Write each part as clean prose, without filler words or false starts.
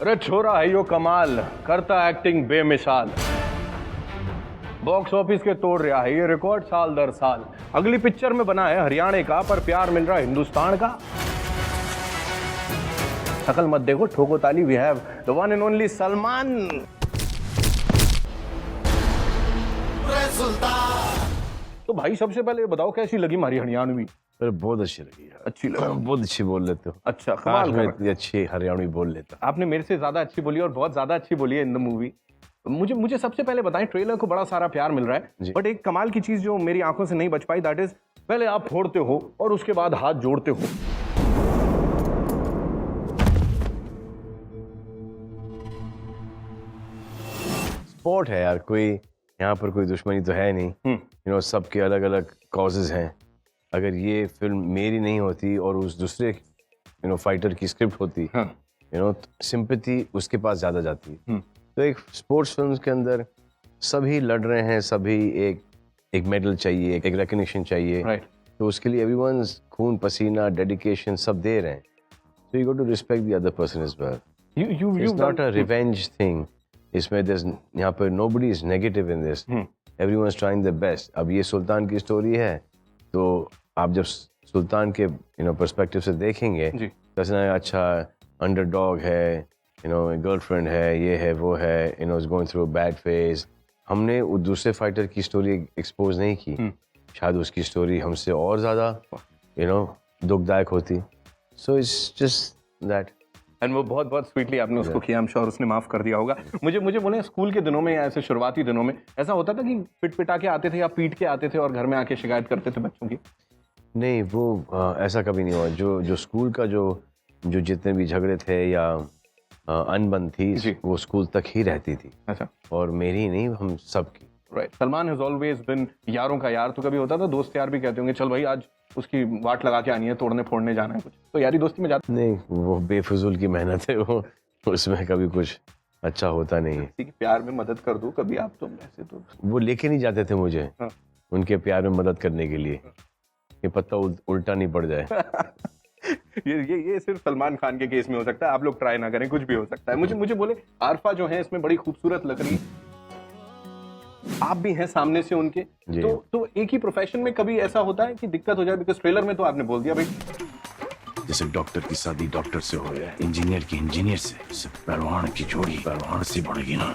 अरे छोरा है यो कमाल, करता एक्टिंग बेमिसाल। बॉक्स ऑफिस के तोड़ रहा है ये रिकॉर्ड साल दर साल। अगली पिक्चर में बना है हरियाणा का, पर प्यार मिल रहा है हिंदुस्तान का। शकल मत देखो, ठोको ताली, we have the one and only Salman. तो भाई सबसे पहले बताओ कैसी लगी हमारी हरियाणवी? अरे बहुत अच्छी लगी यार। अच्छी लगी? बहुत अच्छी बोल लेते हो। अच्छा, काश कमाल मैं कर। इतनी अच्छी हरियाणवी बोल लेता। आपने मेरे से ज्यादा अच्छी बोली और बहुत ज्यादा अच्छी बोली है इन द मूवी। मुझे सबसे पहले बताएं, ट्रेलर को बड़ा सारा प्यार मिल रहा है, बट एक कमाल की चीज जो मेरी आंखों से नहीं बच पाई, दैट इज पहले आप फोड़ते हो और उसके बाद हाथ जोड़ते हो। स्पोर्ट है यार, कोई यहाँ पर कोई दुश्मनी तो है नहीं। सबके अलग अलग कॉजेज हैं। अगर ये फिल्म मेरी नहीं होती और उस दूसरे फाइटर की स्क्रिप्ट होती, सिंपैथी उसके पास ज्यादा जाती है। तो एक स्पोर्ट्स फिल्म के अंदर सभी लड़ रहे हैं, सभी एक मेडल चाहिए, एक रिकग्निशन चाहिए। Right. तो उसके लिए एवरीवन्स खून पसीना डेडिकेशन सब दे रहे हैं। So you got to respect the other person as well. It's not a revenge thing. इसमें यहाँ पर nobody is negative in this. Everyone's trying their best. अब ये सुल्तान की स्टोरी है, तो आप जब सुल्तान के पर्सपेक्टिव से देखेंगे तो अच्छा अंडरडॉग है, गर्लफ्रेंड है, ये है वो है, is going through a bad phase. हमने वो दूसरे फाइटर की स्टोरी एक्सपोज नहीं की। शायद उसकी स्टोरी हमसे और ज्यादा दुखदायक होती। So it's just that. And वो बहुत बहुत स्वीटली आपने उसको किया, आई एम श्योर उसने माफ कर दिया होगा। मुझे बोले, स्कूल के दिनों में या ऐसे शुरुआती दिनों में ऐसा होता था कि पिटा के आते थे या पीट के आते थे और घर में आके शिकायत करते थे बच्चों की? नहीं, वो ऐसा कभी नहीं हुआ। जो स्कूल का जो जितने भी झगड़े थे या अनबन थी, वो स्कूल तक ही रहती थी। अच्छा। और मेरी नहीं, हम सब की। Right. Salman has always been यारों का यार। तो कभी होता था दोस्त यार भी कहते होंगे चल भाई आज उसकी वाट लगा के आनी है, तोड़ने फोड़ने जाना है कुछ, तो यारी दोस्ती में जाते? नहीं, वो बेफजूल की मेहनत है, वो उसमें कभी कुछ अच्छा होता नहीं है। किसी के प्यार में मदद कर दो कभी आप, तो ऐसे तो वो लेके नहीं जाते थे मुझे उनके प्यार में मदद करने के लिए, ये पत्ता उल्टा नहीं पड़ जाए। ये सिर्फ सलमान खान के केस में हो सकता है, आप लोग ट्राई ना करें, कुछ भी हो सकता है। मुझे बोले, आरफा जो है इसमें बड़ी खूबसूरत लग रही है, आप भी हैं सामने से उनके, तो एक ही प्रोफेशन में कभी ऐसा होता है कि दिक्कत हो जाए? बिकॉज ट्रेलर में तो आपने बोल दिया भाई, जैसे डॉक्टर की शादी डॉक्टर से हो जाए, इंजीनियर की इंजीनियर से, पहलवान की जोड़ी पहलवान से बढ़ेगी ना।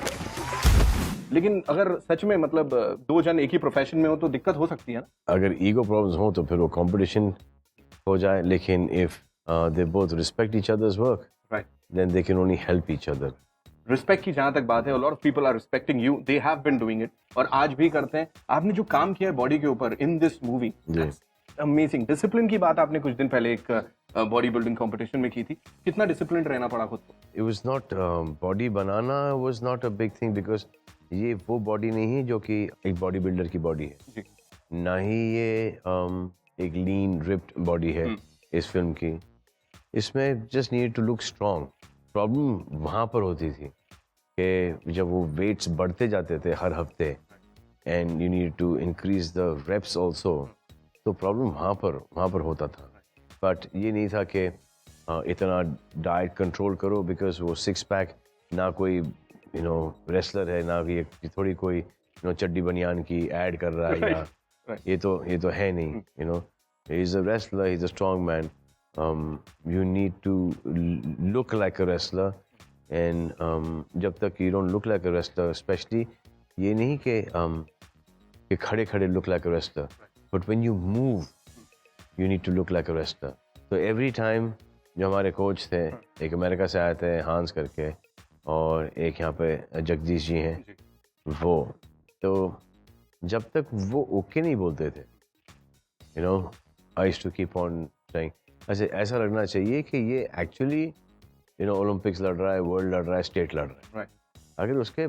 लेकिन अगर सच में मतलब दो जन एक ही प्रोफेशन में हो तो दिक्कत हो सकती है ना? अगर ईगो प्रॉब्लम्स हो तो फिर वो कंपटीशन हो जाए, लेकिन if they both respect each others work, right, then they can only help each other. Respect की जहां तक बात है, a lot of people are respecting you, they have been doing it, और आज भी करते हैं। आपने जो काम किया है बॉडी के ऊपर in this movie, amazing. Discipline की बात आपने कुछ दिन पहले एक बॉडी बिल्डिंग कंपटीशन में की थी, कितना डिसिप्लिन रहना पड़ा खुद को? It was not body banana was not a big thing, because ये वो बॉडी नहीं है जो कि एक बॉडी बिल्डर की बॉडी है, ना ही ये एक लीन रिप्ड बॉडी है इस फिल्म की। इसमें just need to look strong. Problem वहाँ पर होती थी कि जब वो वेट्स बढ़ते जाते थे हर हफ्ते, and you need to increase the reps also, तो प्रॉब्लम वहाँ पर होता था। बट ये नहीं था कि इतना डाइट कंट्रोल करो, बिकॉज वो सिक्स पैक ना कोई रेसलर है, ना ये थोड़ी कोई चड्डी बनियान की ऐड कर रहा है, या ये तो है नहीं। He is a wrestler, he is a strong man. You need to look like a wrestler, and जब तक you don't look like a wrestler, especially ये नहीं कि खड़े look like a wrestler, but when you move you need to look like a wrestler. तो every time जो हमारे coach थे, एक अमेरिका से आए थे हांस करके, और एक यहाँ पे जगदीश जी हैं, वो तो जब तक वो ओके नहीं बोलते थे, I used to keep on saying, ऐसा लगना चाहिए कि ये एक्चुअली ओलंपिक्स लड़ रहा है, वर्ल्ड लड़ रहा है, स्टेट लड़ रहा है। अगर उसके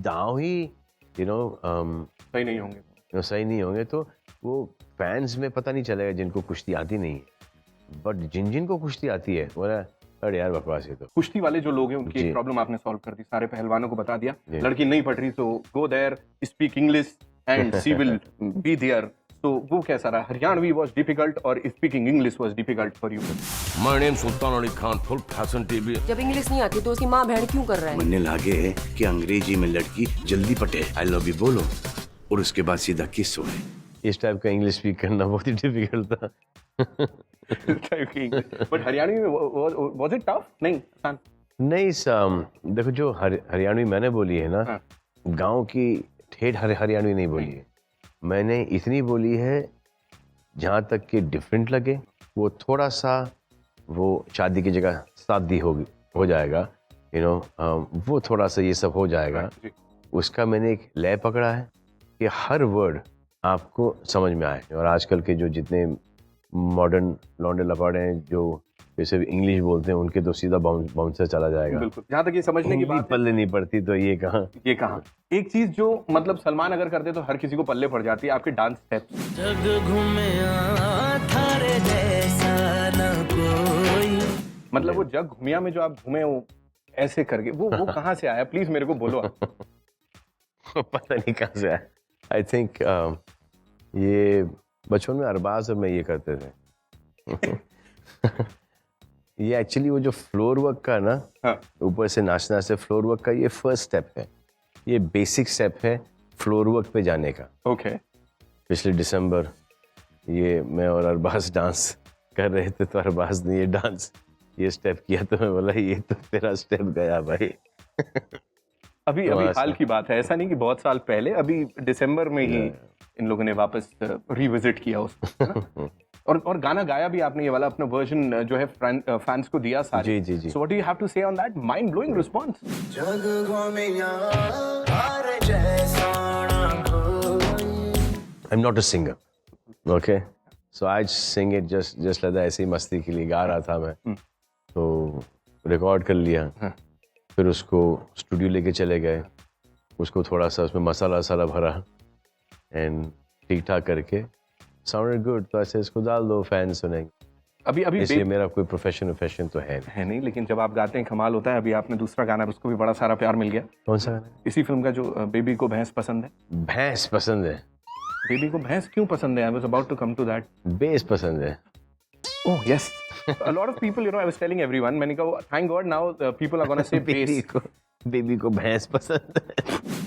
दांव ही सही नहीं होंगे तो वो फैंस में पता नहीं चलेगा जिनको कुश्ती आती नहीं है, बट जिनको कुश्ती आती है बोला अरे यार बकवास है। तो कुश्ती वाले जो लोग हैं उनकी एक प्रॉब्लम आपने सॉल्व कर दी, सारे पहलवानों को बता दिया लड़की नहीं पढ़ रही तो go there, speak English and she will be there तो वो कैसा रहा? हरियाणवी वाज डिफिकल्ट और speaking English was difficult for you? My name Sultan Ali Khan, full fashion TV. जब इंग्लिश नहीं आती तो उसकी माँ बहन क्यों कर रहा है? बनने लागे कि अंग्रेजी में लड़की जल्दी पटे, आई लव यू बोलो और उसके बाद सीधा किस हो। इस टाइप का इंग्लिश स्पीक करना बहुत ही डिफिकल्ट था। बट हरियाणवी में वाज इट टफ? नहीं, आसान? नहीं देखो जो हरियाणवी मैंने बोली है ना, हाँ। गांव की ठेठ हरियाणवी नहीं बोली है। मैंने इतनी बोली है जहाँ तक कि डिफरेंट लगे, वो थोड़ा सा वो शादी की जगह शादी हो जाएगा, यू नो, वो थोड़ा सा ये सब हो जाएगा। उसका मैंने एक लय पकड़ा है कि हर वर्ड आपको समझ में आए। और आजकल के जो जितने मॉडर्न लौंडे लपाड़े हैं जो जैसे इंग्लिश बोलते हैं, उनके तो सीधा बाउंसर चला जाएगा। बिल्कुल, जहाँ तक ये समझने की बात है, पल्ले नहीं पड़ती तो ये कहाँ। एक चीज जो मतलब सलमान अगर करते तो हर किसी को पल्ले पड़ जाती है, आपके डांस स्टेप्स। जग घूमे थारे जैसा न कोई। मतलब वो जग घूमिया में जो आप घूमे वो ऐसे करके, वो कहाँ से आया? प्लीज मेरे को बोलो आप। पता नहीं कहाँ से आया। आई थिंक ये बचपन में अरबाज और मैं ये करते थे। ये एक्चुअली वो जो फ्लोर वर्क का ना, हाँ। ऊपर से नाचना से फ्लोर वर्क का ये फर्स्ट स्टेप है, ये बेसिक स्टेप है फ्लोर वर्क पे जाने का। ओके। पिछले दिसंबर ये मैं और अरबाज डांस कर रहे थे, तो अरबाज ने ये स्टेप किया, तो मैं बोला ये तो तेरा स्टेप गया भाई। अभी हाल की बात है, ऐसा नहीं कि बहुत साल पहले, अभी दिसंबर में ही इन लोगों ने वापस रिविजिट किया उसको, है ना? और गाना गाया भी आपने, ये वाला अपना वर्जन जो है फैंस को दिया सारे। जी। So what do you have to say on that? Mind blowing response. जग घूमे थारे जैसा न कोई। I am not a singer, okay, so I sing it just like that, ऐसे ही मस्ती के लिए गा रहा था मैं। तो रिकॉर्ड कर लिया, फिर उसको स्टूडियो लेके चले गए, उसको थोड़ा सा उसमें मसाला वसाला भरा एंड ठीक ठाक करके साउंडेड गुड, तो ऐसे इसको डाल दो, फैन सुनेंगे। अभी इसलिए मेरा कोई प्रोफेशन तो है नहीं, लेकिन जब आप गाते हैं कमाल होता है। अभी आपने दूसरा गाना, उसको भी बड़ा सारा प्यार मिल गया। कौन सा गाना? इसी फिल्म का जो बेबी को भैंस पसंद है। भैंस पसंद है। बेबी को भैंस क्यों पसंद है? I was about to come to that. बेस पसंद है। Oh yes, a lot of people, you know, I was telling everyone, मैंने कहा thank God now people are gonna say bass. Baby को भैंस पसंद है।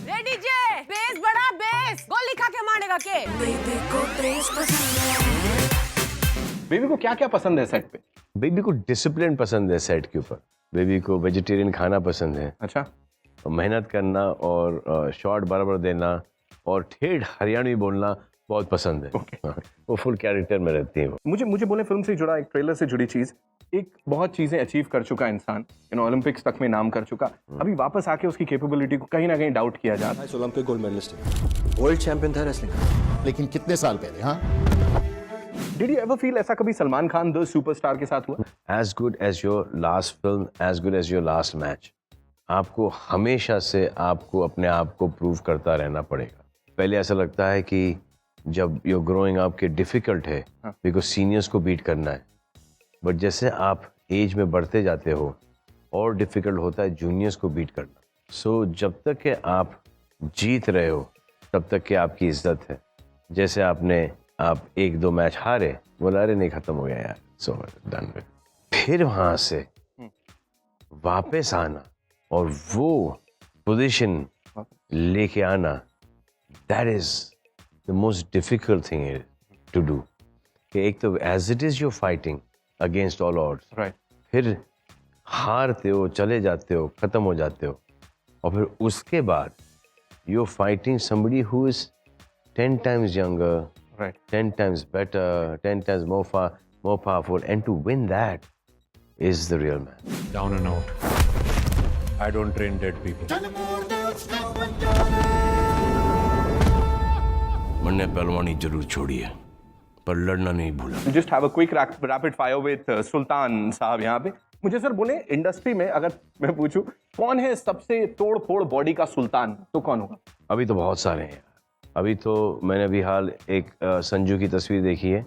रे डीजे, बेस बड़ा बेस, गोली खा के मारेगा के? बेबी को बेस पसंद है। बेबी को क्या क्या पसंद है सेट पे? बेबी को डिसिप्लिन पसंद है सेट के ऊपर। बेबी को वेजिटेरियन खाना पसंद है, अच्छा। मेहनत करना और शॉट बराबर देना और ठेठ हरियाणवी बोलना बहुत पसंद है। Okay. वो फुल कैरेक्टर में रहती है। मुझे बोले फिल्म से जुड़ा एक ट्रेलर से जुड़ी चीज, एक बहुत चीजें अचीव कर चुका इंसान, यू नो, ओलंपिक्स तक में नाम कर चुका, अभी वापस आके उसकी कैपेबिलिटी को कहीं ना कहीं डाउट किया जा रहा है। ओलंपिक गोल्ड मेडलिस्ट है, वर्ल्ड चैंपियन था रेसलिंग। लेकिन कितने साल पहले? हाँ, डिड यू एवर फील ऐसा कभी सलमान खान द सुपरस्टार के साथ हुआ? As good as your last film, as good as your last match. आपको हमेशा से आपको अपने आप को प्रूव करता रहना पड़ेगा। पहले ऐसा लगता है कि जब यू ग्रोइंग अप के डिफिकल्ट है बिकॉज सीनियर्स को बीट करना है, बट जैसे आप एज में बढ़ते जाते हो और डिफिकल्ट होता है जूनियर्स को बीट करना। सो जब तक कि आप जीत रहे हो तब तक कि आपकी इज्जत है। जैसे आप 1-2 मैच हारे, बोला अरे नहीं, खत्म हो गया यार, सो डन विद। फिर वहां से वापस आना और वो पोजीशन लेके आना, that is the most difficult thing to do. कि एक तो as it is you fighting against all odds, right, फिर हारते हो, चले जाते हो, खत्म हो जाते हो, और फिर उसके बाद you are fighting somebody who is 10 times younger, right, 10 times better, 10 times more powerful, and to win that is the real man. Down and out. I don't train dead people. मैंने पहलवानी जरूर छोड़ी है पर लड़ना नहीं भूला। Just have a quick rapid fire with Sultan साहब यहाँ पे। मुझे सर बोले इंडस्ट्री में अगर मैं पूछूं कौन है सबसे तोड़ फोड़ बॉडी का सुल्तान, तो कौन होगा? अभी तो बहुत सारे हैं। अभी तो मैंने अभी हाल एक संजू की तस्वीर देखी है,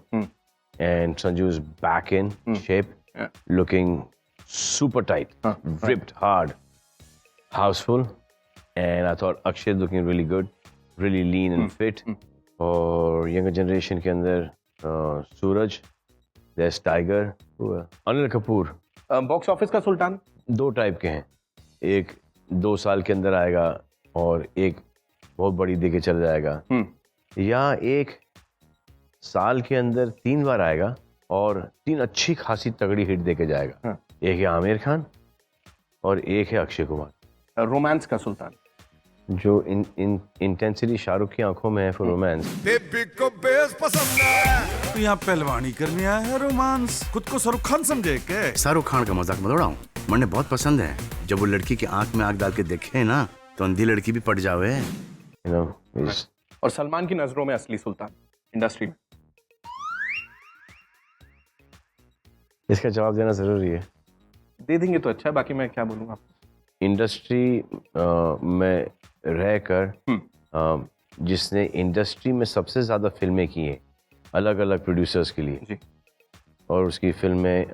and Sanju is back in shape, looking super tight, ripped hard, houseful, and I thought Akshay looking really good, really lean and fit. और यंगर जनरेशन के अंदर Suraj, there Tiger, Anil Kapoor. Box office का सुल्तान? 2 टाइप के हैं, एक 2 साल के अंदर आएगा और एक बहुत बड़ी देके चल जाएगा, या एक साल के अंदर 3 बार आएगा और 3 अच्छी खासी तगड़ी हिट देके जाएगा। एक है आमिर खान और एक है अक्षय कुमार। रोमांस का सुल्तान? जो इंटेंसिटी शाहरुख की आंखों में है फॉर रोमांस। बेबी को बेस पसंद है तो यहाँ पहलवानी करने आया है रोमांस, खुद को शाहरुख खान समझे के? शाहरुख खान का मजाक मत उड़ाऊं, मन्ने बहुत पसंद है। जब वो लड़की की आंख में आग डाल के देखे ना तो अंधी लड़की भी पट जावे। यू नो, और सलमान की नजरों में असली सुल्तान इंडस्ट्री में? इसका जवाब देना जरूरी है। दे देंगे तो अच्छा है, बाकी मैं क्या बोलूँगा। इंडस्ट्री में रहकर जिसने इंडस्ट्री में सबसे ज़्यादा फिल्में की हैं अलग अलग प्रोड्यूसर्स के लिए जी। और उसकी फिल्में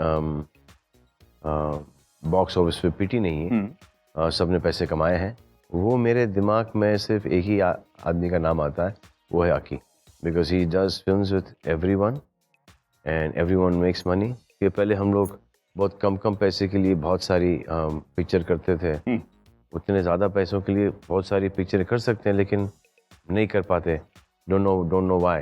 बॉक्स ऑफिस पे पिटी नहीं है, सबने पैसे कमाए हैं, वो मेरे दिमाग में सिर्फ एक ही आदमी का नाम आता है, वो है Akki. Because he does films with everyone and everyone makes money. कि पहले हम लोग बहुत कम पैसे के लिए बहुत सारी पिक्चर करते थे, उतने ज़्यादा पैसों के लिए बहुत सारी पिक्चर कर सकते हैं लेकिन नहीं कर पाते, डोंट नो व्हाई।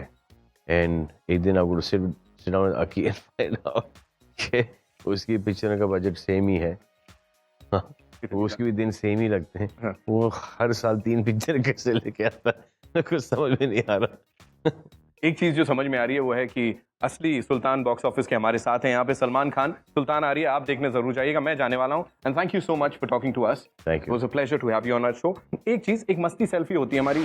एंड एक दिन आप sit down with Akki and find out कि उसकी पिक्चर का बजट सेम ही है, उसके भी दिन सेम ही लगते हैं, वो हर साल 3 पिक्चर कैसे लेके आता है कुछ समझ में नहीं आ रहा। एक चीज जो समझ में आ रही है वो है कि असली सुल्तान बॉक्स ऑफिस के हमारे साथ हैं यहाँ पे सलमान खान। सुल्तान आ रही है, आप देखने जरूर जाइएगा, मैं जाने वाला हूँ। And thank you so much for talking to us. Thank you. It was a pleasure to have you on our show. एक चीज, एक मस्ती सेल्फी होती है हमारी